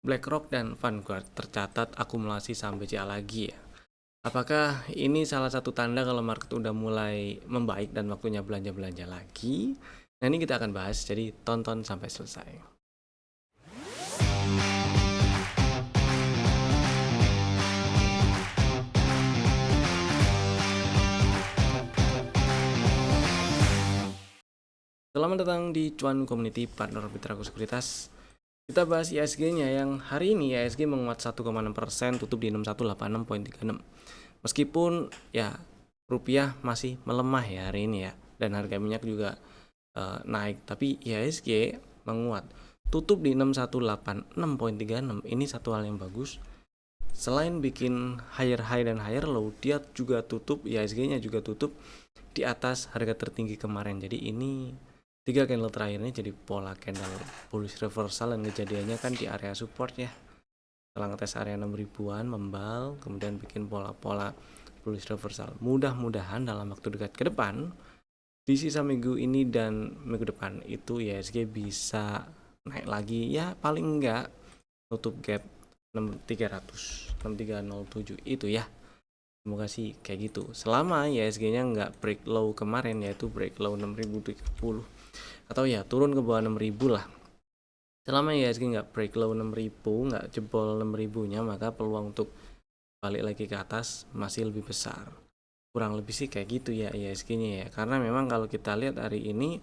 BlackRock dan Vanguard tercatat akumulasi saham BCA lagi ya. Apakah ini salah satu tanda kalau market udah mulai membaik dan waktunya belanja-belanja lagi? Nah, ini kita akan bahas, jadi tonton sampai selesai. Selamat datang di Cuan Community Partner Fitrago Sekuritas. Kita bahas IHSG-nya yang hari ini IHSG menguat 1,6%, tutup di 6186.36. Meskipun ya rupiah masih melemah ya hari ini ya, dan harga minyak juga naik, tapi IHSG menguat, tutup di 6186.36. Ini satu hal yang bagus. Selain bikin higher high dan higher low, dia juga tutup, IHSG-nya juga tutup di atas harga tertinggi kemarin. Jadi ini 3 candle terakhir ini jadi pola candle bullish reversal, dan kejadiannya kan di area support ya. Setelah ngetes area 6000-an membal, kemudian bikin pola-pola bullish reversal. Mudah-mudahan dalam waktu dekat ke depan, di sisa minggu ini dan minggu depan itu IHSG bisa naik lagi ya, paling enggak tutup gap 6300, 6307 itu ya. Semoga sih kayak gitu. Selama IHSG-nya nggak break low kemarin, yaitu break low 6030 atau ya turun ke bawah 6000 lah. Selama IHSG nggak break low 6000, nggak jebol 6000-nya, maka peluang untuk balik lagi ke atas masih lebih besar. Kurang lebih sih kayak gitu ya IHSG-nya ya. Karena memang kalau kita lihat hari ini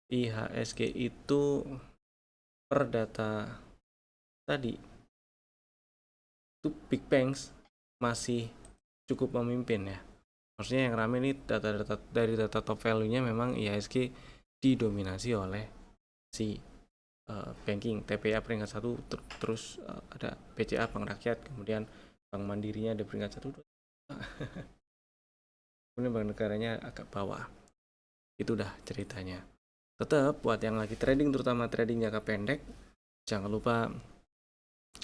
IHSG itu per data tadi itu Big Banks masih cukup memimpin ya. Maksudnya yang rame ini data-data dari data top value-nya memang IHSG didominasi oleh si banking, TPA peringkat 1, terus ada BCA Bank Rakyat, kemudian Bank Mandirinya ada peringkat 1, 2. Kemudian Bank Negaranya agak bawah. Itu udah ceritanya. Tetap buat yang lagi trading, terutama trading jangka pendek, jangan lupa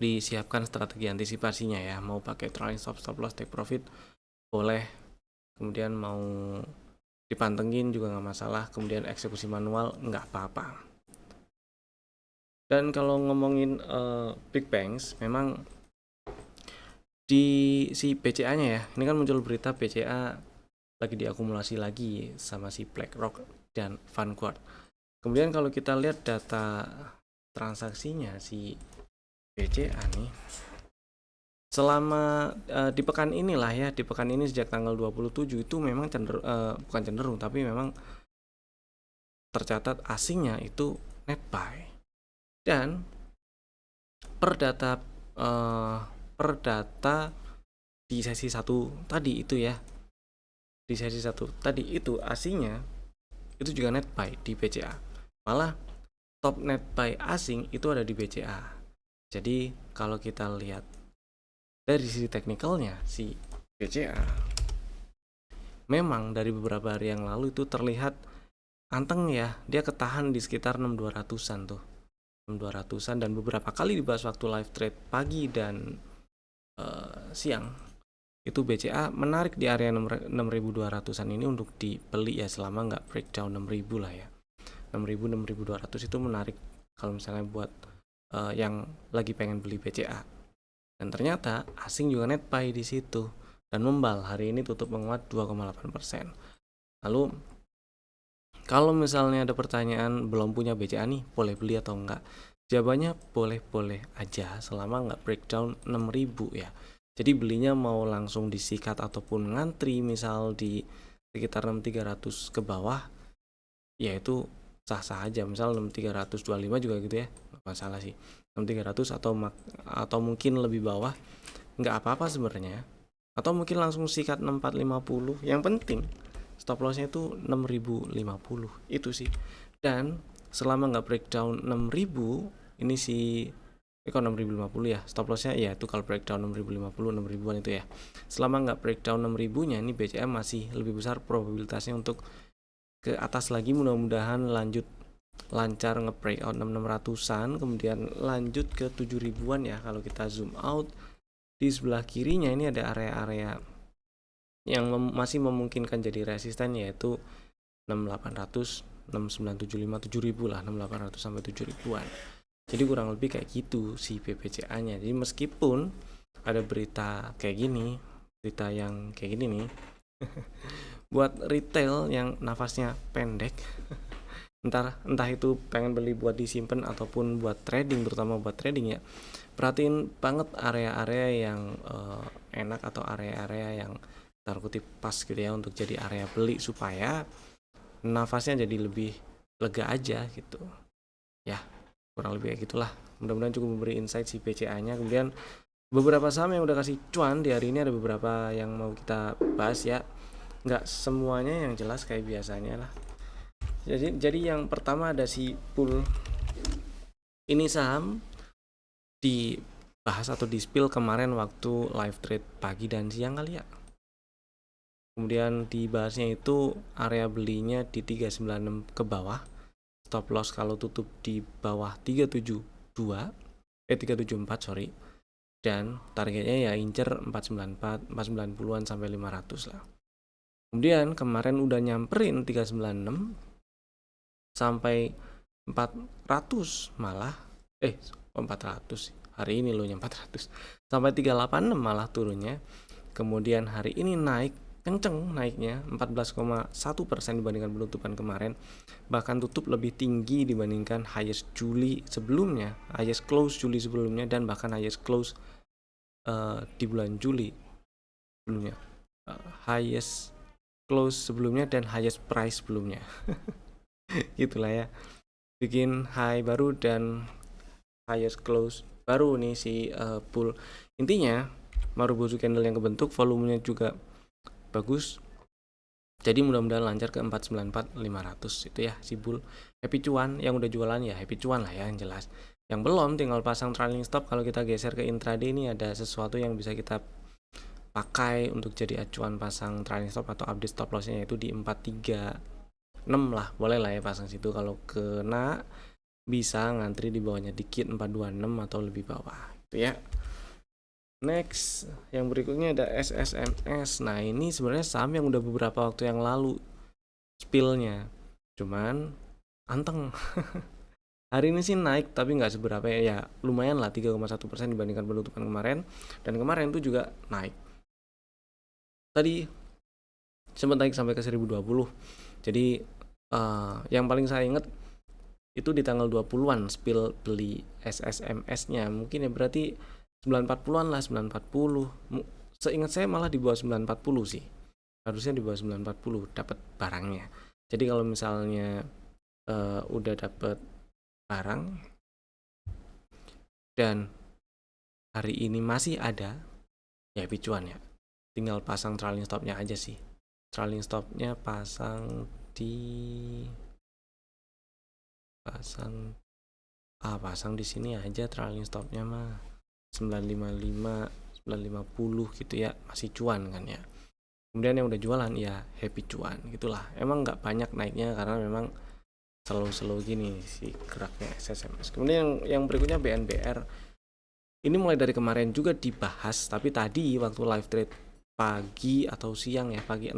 disiapkan strategi antisipasinya ya. Mau pakai trailing stop loss, take profit boleh. Kemudian mau dipantengin juga nggak masalah, kemudian eksekusi manual nggak apa-apa. Dan kalau ngomongin Big Banks, memang di si BCA-nya ya, ini kan muncul berita BCA lagi diakumulasi lagi sama si BlackRock dan Vanguard. Kemudian kalau kita lihat data transaksinya si BCA nih, selama di pekan inilah ya, di pekan ini sejak tanggal 27 itu memang bukan cenderung, tapi memang tercatat asingnya itu net buy. Dan per data di sesi 1 tadi itu ya, di sesi 1 tadi itu asingnya itu juga net buy di BCA. Malah top net buy asing itu ada di BCA. Jadi kalau kita lihat dari sisi teknikalnya si BCA, memang dari beberapa hari yang lalu itu terlihat anteng ya, dia ketahan di sekitar 6200-an tuh, 6200-an, dan beberapa kali dibahas waktu live trade pagi dan siang itu BCA menarik di area 6200-an ini untuk dibeli ya, selama nggak breakdown 6000 lah ya. 6000 6200 itu menarik kalau misalnya buat yang lagi pengen beli BCA. Dan ternyata asing juga net buy di situ dan membal. Hari ini tutup menguat 2,8%. Lalu kalau misalnya ada pertanyaan belum punya BCA nih, boleh beli atau enggak? Jawabannya boleh-boleh aja selama nggak breakdown 6000 ya. Jadi belinya mau langsung disikat ataupun ngantri misal di sekitar 6300 ke bawah, ya itu sah-sah aja. Misal 6325 juga gitu ya, nggak masalah sih. 6300 atau mungkin lebih bawah nggak apa-apa sebenarnya, atau mungkin langsung sikat 6450. Yang penting stop lossnya itu 6050 itu sih. Dan selama nggak breakdown 6000 ini si kok 6050 ya stop lossnya ya, itu kalau breakdown 6050 6000-an itu ya. Selama nggak breakdown 6000-nya ini BCA masih lebih besar probabilitasnya untuk ke atas lagi. Mudah-mudahan lanjut lancar nge-breakout 6600-an, kemudian lanjut ke 7000-an ya. Kalau kita zoom out di sebelah kirinya ini ada area-area yang masih memungkinkan jadi resisten, yaitu 6800 6975 7000 lah, 6800 sampai 7000-an. Jadi kurang lebih kayak gitu si BBCA-nya. Jadi meskipun ada berita kayak gini, berita yang kayak gini nih, buat retail yang nafasnya pendek, entah itu pengen beli buat disimpan ataupun buat trading, terutama buat trading ya, perhatiin banget area-area yang enak atau area-area yang tanda kutip pas gitu ya untuk jadi area beli supaya nafasnya jadi lebih lega aja gitu ya, kurang lebih kayak gitulah. Mudah-mudahan cukup memberi insight si BCA-nya. Kemudian beberapa saham yang udah kasih cuan di hari ini, ada beberapa yang mau kita bahas ya, nggak semuanya yang jelas kayak biasanya lah. Jadi yang pertama ada si pool. Ini saham dibahas atau di-spill kemarin waktu live trade pagi dan siang kali ya. Kemudian dibahasnya itu area belinya di 396 ke bawah. Stop loss kalau tutup di bawah 374 sorry. Dan targetnya ya incer 494, 490-an sampai 500 lah. Kemudian kemarin udah nyamperin 396 sampai 400 malah 400 hari ini loh, 400 sampai 386 malah turunnya. Kemudian hari ini naik kenceng, naiknya 14,1% dibandingkan penutupan kemarin, bahkan tutup lebih tinggi dibandingkan highest Juli sebelumnya, highest close Juli sebelumnya, dan bahkan highest close di bulan Juli sebelumnya, highest close sebelumnya dan highest price sebelumnya. Gitulah ya, bikin high baru dan highest close baru nih si pool. Intinya Marubozu candle yang kebentuk, volumenya juga bagus, jadi mudah-mudahan lancar ke 494 500 itu ya si bull. Happy cuan, yang udah jualan ya happy cuan lah ya, yang jelas. Yang belum tinggal pasang trailing stop. Kalau kita geser ke intraday, ini ada sesuatu yang bisa kita pakai untuk jadi acuan pasang trailing stop atau update stop lossnya, yaitu di 436 lah, boleh lah ya pasang situ. Kalau kena bisa ngantri di bawahnya dikit, 426 atau lebih bawah itu ya. Next, yang berikutnya ada SSMS. Nah ini sebenarnya saham yang udah beberapa waktu yang lalu spillnya, cuman anteng. Hari ini sih naik tapi nggak seberapa ya, lumayan lah 3,1% dibandingkan penutupan kemarin, dan kemarin tuh juga naik. Tadi sempat naik sampai ke 1020. Jadi yang paling saya inget itu di tanggal 20-an spill beli SSMS-nya, mungkin ya berarti 940-an lah, 940. Seingat saya malah di bawah 940 sih. Harusnya di bawah 940 dapat barangnya. Jadi kalau misalnya udah dapat barang dan hari ini masih ada, ya picuan ya. Tinggal pasang trailing stopnya aja sih. Trailing stopnya pasang di sini aja trailing stopnya mah 955, 950 gitu ya, masih cuan kan ya. Kemudian yang udah jualan ya happy cuan gitulah. Emang nggak banyak naiknya karena memang slow gini si geraknya SSMS. Kemudian yang berikutnya BNBR. Ini mulai dari kemarin juga dibahas, tapi tadi waktu live trade pagi atau siang ya, pagi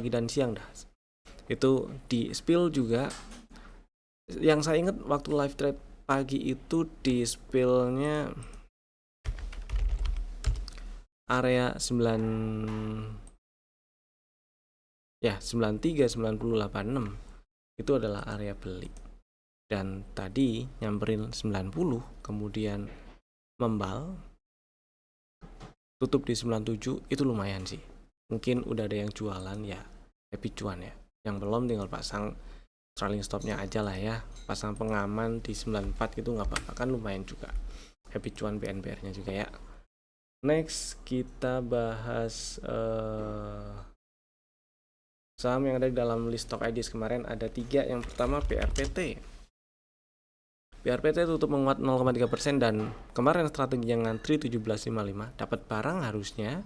dan siang dah, itu di spill juga. Yang saya ingat waktu live trade pagi itu di spillnya area 93, 90, 86 itu adalah area beli, dan tadi nyamperin 90, kemudian membal tutup di 97, itu lumayan sih. Mungkin udah ada yang jualan ya happy cuan ya. Yang belum tinggal pasang trailing stopnya aja lah ya, pasang pengaman di 94 gitu nggak apa-apa kan, lumayan juga happy cuan BNBR nya juga ya. Next kita bahas saham yang ada di dalam list stock ideas kemarin. Ada 3. Yang pertama PRPT. PRPT tutup menguat 0,3% dan kemarin strategi yang ngantri 17.55, dapat barang harusnya.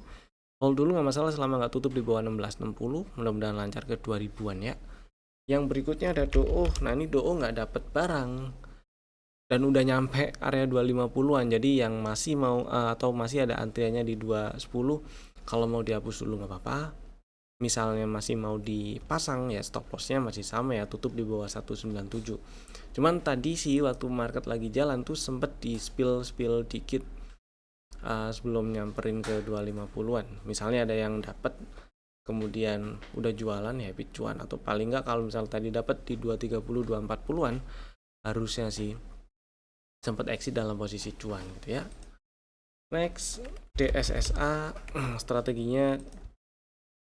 Hold dulu nggak masalah selama nggak tutup di bawah 16.60, mudah-mudahan lancar ke 2000-an ya. Yang berikutnya ada DOO. Nah ini DOO nggak dapat barang dan udah nyampe area 250-an. Jadi yang masih mau atau masih ada antriannya di 210, kalau mau dihapus dulu nggak apa-apa. misalnya masih mau dipasang ya stop lossnya masih sama ya, tutup di bawah 197. Cuman tadi sih waktu market lagi jalan tuh sempet di spill dikit sebelum nyamperin ke 250-an. Misalnya ada yang dapat kemudian udah jualan ya habis cuan, atau paling nggak kalau misal tadi dapat di 230 240-an harusnya sih sempat exit dalam posisi cuan gitu ya. Next, DSSA strateginya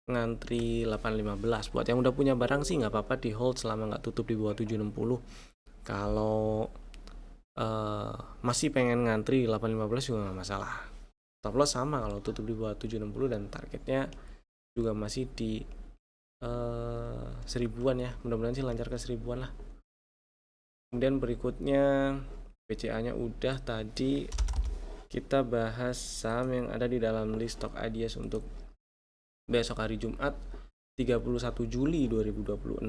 ngantri 815. Buat yang udah punya barang sih nggak apa-apa di hold selama nggak tutup di bawah 760. Kalau masih pengen ngantri 815 juga nggak masalah. Stop loss sama kalau tutup di bawah 760 dan targetnya juga masih di 1000-an ya, mudah-mudahan sih lancar ke 1000-an lah. Kemudian berikutnya BCA-nya udah, tadi kita bahas saham yang ada di dalam list stock ideas untuk besok hari Jumat 31 Juli 2026.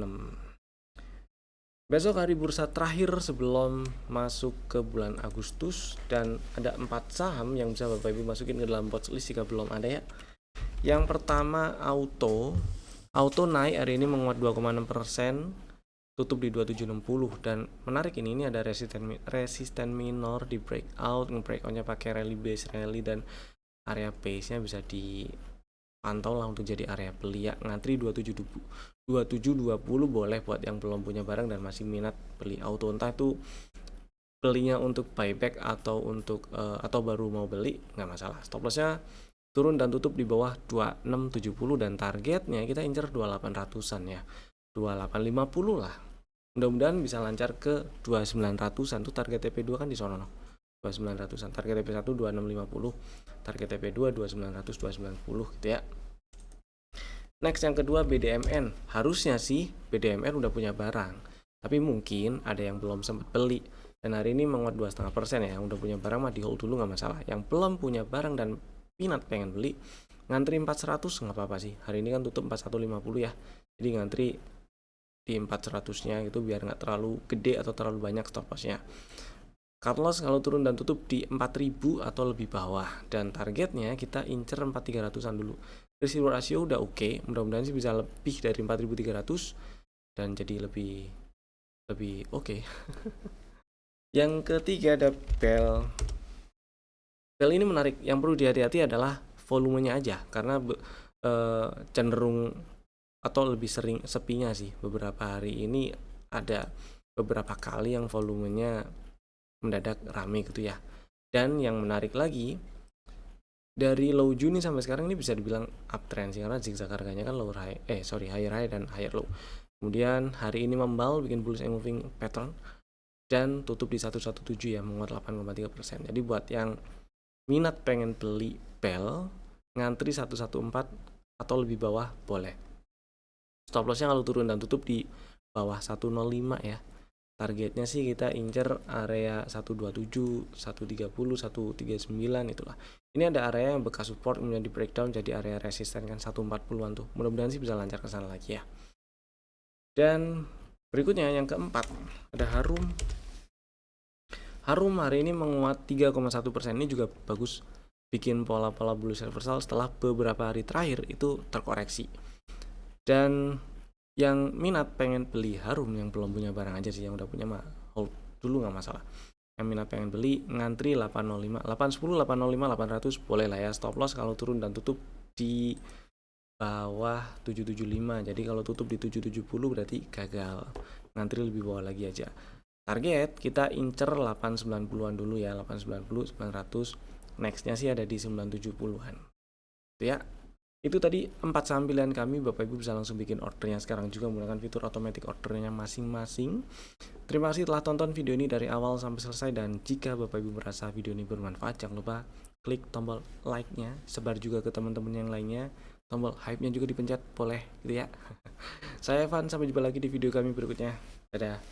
Besok hari bursa terakhir sebelum masuk ke bulan Agustus, dan ada 4 saham yang bisa Bapak Ibu masukin ke dalam watchlist jika belum ada ya. Yang pertama Auto naik hari ini menguat 2,6%, tutup di 2760, dan menarik ini ada resisten minor di breakout, nge-breakoutnya pakai rally base rally, dan area base-nya bisa dipantau lah untuk jadi area beli ya. Ngantri 2720 boleh buat yang belum punya barang dan masih minat beli Auto, entah itu belinya untuk buyback atau untuk atau baru mau beli, nggak masalah. Stop lossnya turun dan tutup di bawah 2670, dan targetnya kita incer 2800-an ya, 2850 lah. Mudah-mudahan bisa lancar ke 2900-an tuh, target TP2 kan di sono 2900-an. Target TP1 2650, target TP2 2900 290 gitu ya. Next yang kedua BDMN. Harusnya sih BDMN udah punya barang, tapi mungkin ada yang belum sempat beli. Dan hari ini menguat 2,5% ya. Yang udah punya barang mah di hold dulu nggak masalah. Yang belum punya barang dan minat pengen beli, ngantri 400 nggak apa-apa sih. Hari ini kan tutup 4150 ya, jadi ngantri di 400-nya itu biar nggak terlalu gede atau terlalu banyak stop lossnya. Cut loss kalau turun dan tutup di 4000 atau lebih bawah, dan targetnya kita incer 4300-an dulu. Risk reward ratio udah oke, mudah-mudahan sih bisa lebih dari 4300 dan jadi lebih oke. Yang ketiga ada Bell. Bell ini menarik, yang perlu dihati-hati adalah volumenya aja, karena cenderung atau lebih sering sepinya sih beberapa hari ini. Ada beberapa kali yang volumenya mendadak rame gitu ya. Dan yang menarik lagi, dari low Juni sampai sekarang ini bisa dibilang uptrend sih, karena zigzag harganya kan higher high dan higher low. Kemudian hari ini membal bikin bullish and moving pattern dan tutup di 117 ya, menguat 8,3%. Jadi buat yang minat pengen beli Bell, ngantri 114 atau lebih bawah boleh. Stop lossnya kalau turun dan tutup di bawah 105 ya. Targetnya sih kita incer area 127, 130, 139 itulah. Ini ada area yang bekas support kemudian di breakdown jadi area resisten kan 140-an tuh. Mudah-mudahan sih bisa lancar ke sana lagi ya. Dan berikutnya yang keempat ada Harum. Harum hari ini menguat 3,1%, ini juga bagus, bikin pola-pola bullish reversal setelah beberapa hari terakhir itu terkoreksi. Dan yang minat pengen beli Harum, yang belum punya barang aja sih, yang udah punya mah hold dulu nggak masalah. Yang minat pengen beli ngantri 805, 810, 805, 800 boleh lah ya. Stop loss kalau turun dan tutup di bawah 775. Jadi kalau tutup di 770 berarti gagal, ngantri lebih bawah lagi aja. Target kita incer 890-an dulu ya, 890, 900. Nextnya sih ada di 970-an. Itu ya. Itu tadi 4 saham pilihan kami. Bapak Ibu bisa langsung bikin ordernya sekarang juga menggunakan fitur automatic ordernya masing-masing. Terima kasih telah tonton video ini dari awal sampai selesai, dan jika Bapak Ibu merasa video ini bermanfaat, jangan lupa klik tombol like-nya, sebar juga ke teman-teman yang lainnya. Tombol hype-nya juga dipencet boleh gitu ya. Saya Evan, sampai jumpa lagi di video kami berikutnya. Dadah.